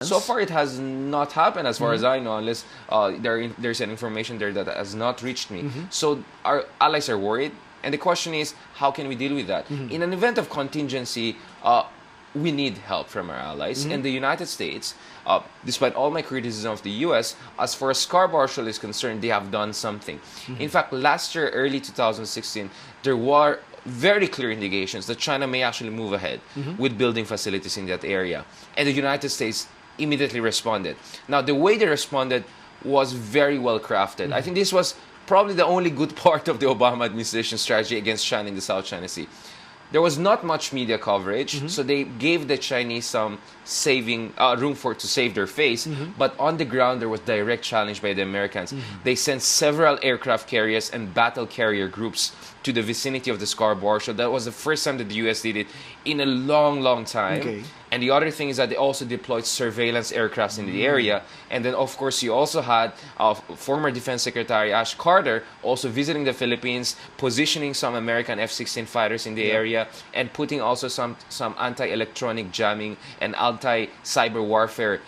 So far, it has not happened, as far as I know, unless there's an information there that has not reached me. So our allies are worried, and the question is, how can we deal with that? In an event of contingency, we need help from our allies. And the United States, despite all my criticism of the U.S., as far as Scarborough Shoal is concerned, they have done something. In fact, last year, early 2016, there were very clear indications that China may actually move ahead with building facilities in that area. And the United States immediately responded. Now, the way they responded was very well crafted. I think this was probably the only good part of the Obama administration strategy against China in the South China Sea. There was not much media coverage, so they gave the Chinese some room to save their face. But on the ground, there was direct challenge by the Americans. They sent several aircraft carriers and battle carrier groups to the vicinity of the Scarborough Shoal. That was the first time that the U.S. did it in a long, long time. Okay. And the other thing is that they also deployed surveillance aircrafts in the area. And then, of course, you also had former Defense Secretary Ash Carter also visiting the Philippines, positioning some American F-16 fighters in the area, and putting also some anti-electronic jamming and anti-cyber warfare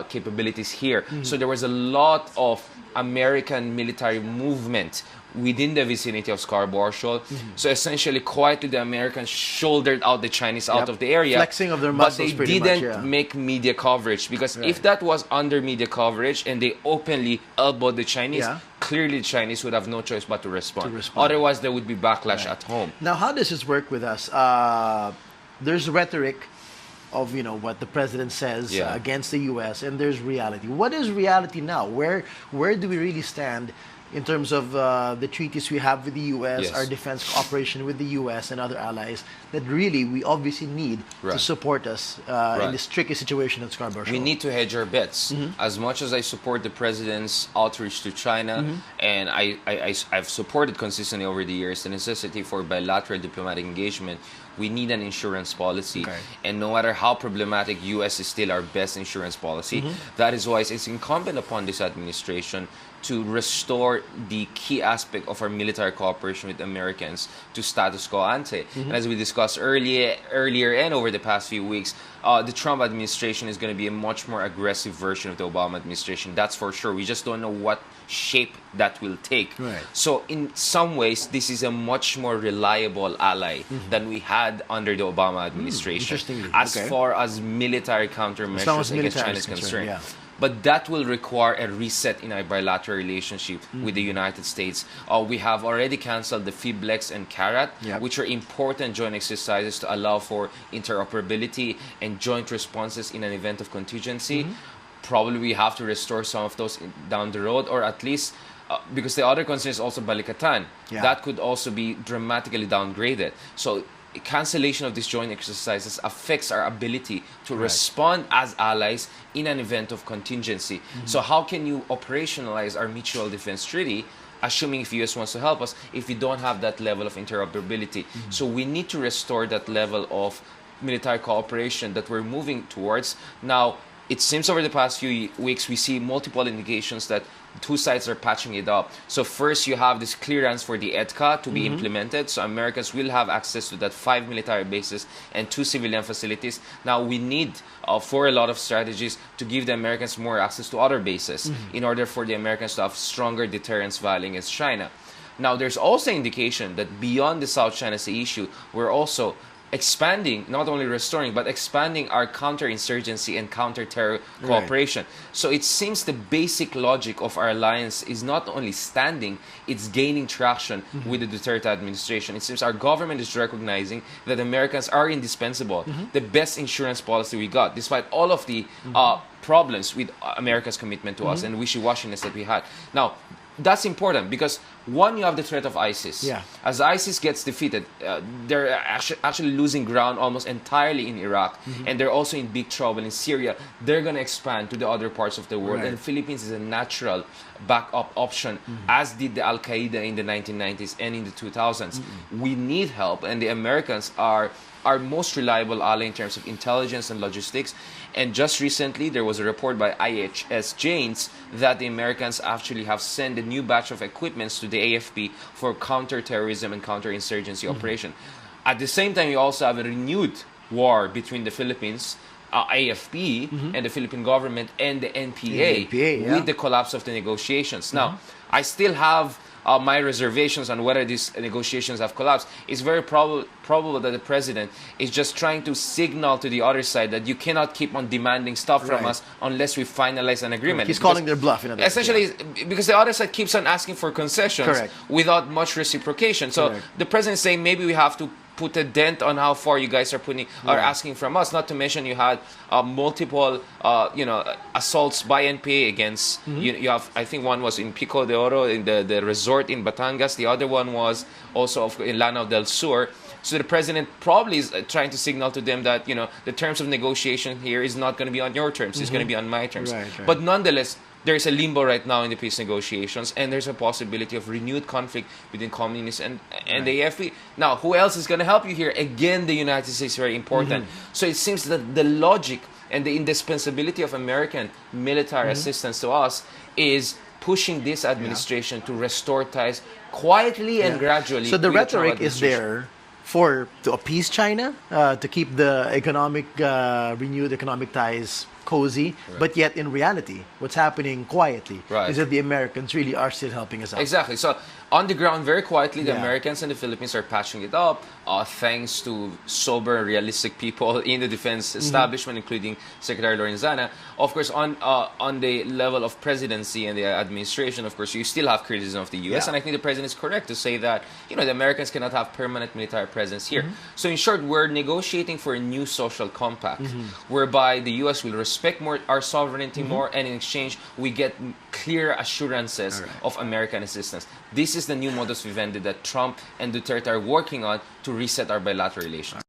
capabilities here. So there was a lot of American military movement within the vicinity of Scarborough Shoal. So essentially, quietly, the Americans shouldered out the Chinese out of the area. Flexing of their muscles, but they didn't make media coverage, because if that was under media coverage and they openly elbowed the Chinese, clearly the Chinese would have no choice but to respond. Otherwise, there would be backlash at home. Now, how does this work with us? There's rhetoric of what the president says against the U.S., and there's reality. What is reality now? Where do we really stand in terms of the treaties we have with the U.S., our defense cooperation with the U.S. and other allies, that really we obviously need to support us in this tricky situation at Scarborough Shoal? We need to hedge our bets. As much as I support the president's outreach to China, and I've supported consistently over the years the necessity for bilateral diplomatic engagement, we need an insurance policy. And no matter how problematic, U.S. is still our best insurance policy. That is why it's incumbent upon this administration to restore the key aspect of our military cooperation with Americans to status quo ante. And as we discussed earlier and over the past few weeks, the Trump administration is going to be a much more aggressive version of the Obama administration. That's for sure. We just don't know what shape that will take. So in some ways, this is a much more reliable ally than we had under the Obama administration, as far as military countermeasures against China is concerned. But that will require a reset in our bilateral relationship with the United States. We have already canceled the FIBLEX and CARAT, which are important joint exercises to allow for interoperability and joint responses in an event of contingency. Probably we have to restore some of those down the road, or at least because the other concern is also Balikatan. That could also be dramatically downgraded. So cancellation of these joint exercises affects our ability to respond as allies in an event of contingency. So how can you operationalize our mutual defense treaty, assuming if the U.S. wants to help us, if we don't have that level of interoperability? So we need to restore that level of military cooperation that we're moving towards. Now, it seems over the past few weeks, we see multiple indications that two sides are patching it up. So first, you have this clearance for the EDCA to be implemented. So Americans will have access to that 5 military bases and 2 civilian facilities. Now, we need, for a lot of strategies, to give the Americans more access to other bases in order for the Americans to have stronger deterrence value against China. Now, there's also indication that beyond the South China Sea issue, we're also expanding, not only restoring, but expanding our counterinsurgency and counter-terror cooperation. So it seems the basic logic of our alliance is not only standing, it's gaining traction with the Duterte administration. It seems our government is recognizing that Americans are indispensable, the best insurance policy we got, despite all of the problems with America's commitment to us and wishy-washiness that we had. Now, that's important because, one, you have the threat of ISIS. As ISIS gets defeated, they're actually losing ground almost entirely in Iraq, and they're also in big trouble in Syria. They're going to expand to the other parts of the world, and the Philippines is a natural backup option, as did the Al-Qaeda in the 1990s and in the 2000s. We need help, and the Americans are our most reliable ally in terms of intelligence and logistics. And just recently, there was a report by IHS Janes that the Americans actually have sent a new batch of equipments to the AFP for counterterrorism and counterinsurgency operation. At the same time, you also have a renewed war between the Philippines AFP and the Philippine government and the NPA, with the collapse of the negotiations. Now, I still have my reservations on whether these negotiations have collapsed. It's very probable that the president is just trying to signal to the other side that you cannot keep on demanding stuff from us unless we finalize an agreement. He's calling their bluff. Essentially, because the other side keeps on asking for concessions without much reciprocation. So the president is saying maybe we have to put a dent on how far you guys are asking from us. Not to mention you had multiple assaults by NPA against you have, I think one was in Pico de Oro in the resort in Batangas. The other one was also in Lanao del Sur. So the president probably is trying to signal to them that the terms of negotiation here is not going to be on your terms. It's going to be on my terms. But nonetheless, there is a limbo right now in the peace negotiations, and there's a possibility of renewed conflict between communists and the AFP. Now, who else is going to help you here? Again, the United States is very important. So it seems that the logic and the indispensability of American military assistance to us is pushing this administration to restore ties quietly and gradually. So the rhetoric is there to appease China, to keep the renewed economic ties cozy, but yet in reality, what's happening quietly is that the Americans really are still helping us out. Exactly. So on the ground, very quietly, the Americans and the Philippines are patching it up, thanks to sober, realistic people in the defense establishment, including Secretary Lorenzana. Of course, on the level of presidency and the administration, of course, you still have criticism of the U.S., and I think the president is correct to say that the Americans cannot have permanent military presence here. So in short, we're negotiating for a new social compact, whereby the U.S. will respect more our sovereignty more, and in exchange, we get clear assurances of American assistance. This is the new modus vivendi that Trump and Duterte are working on to reset our bilateral relations.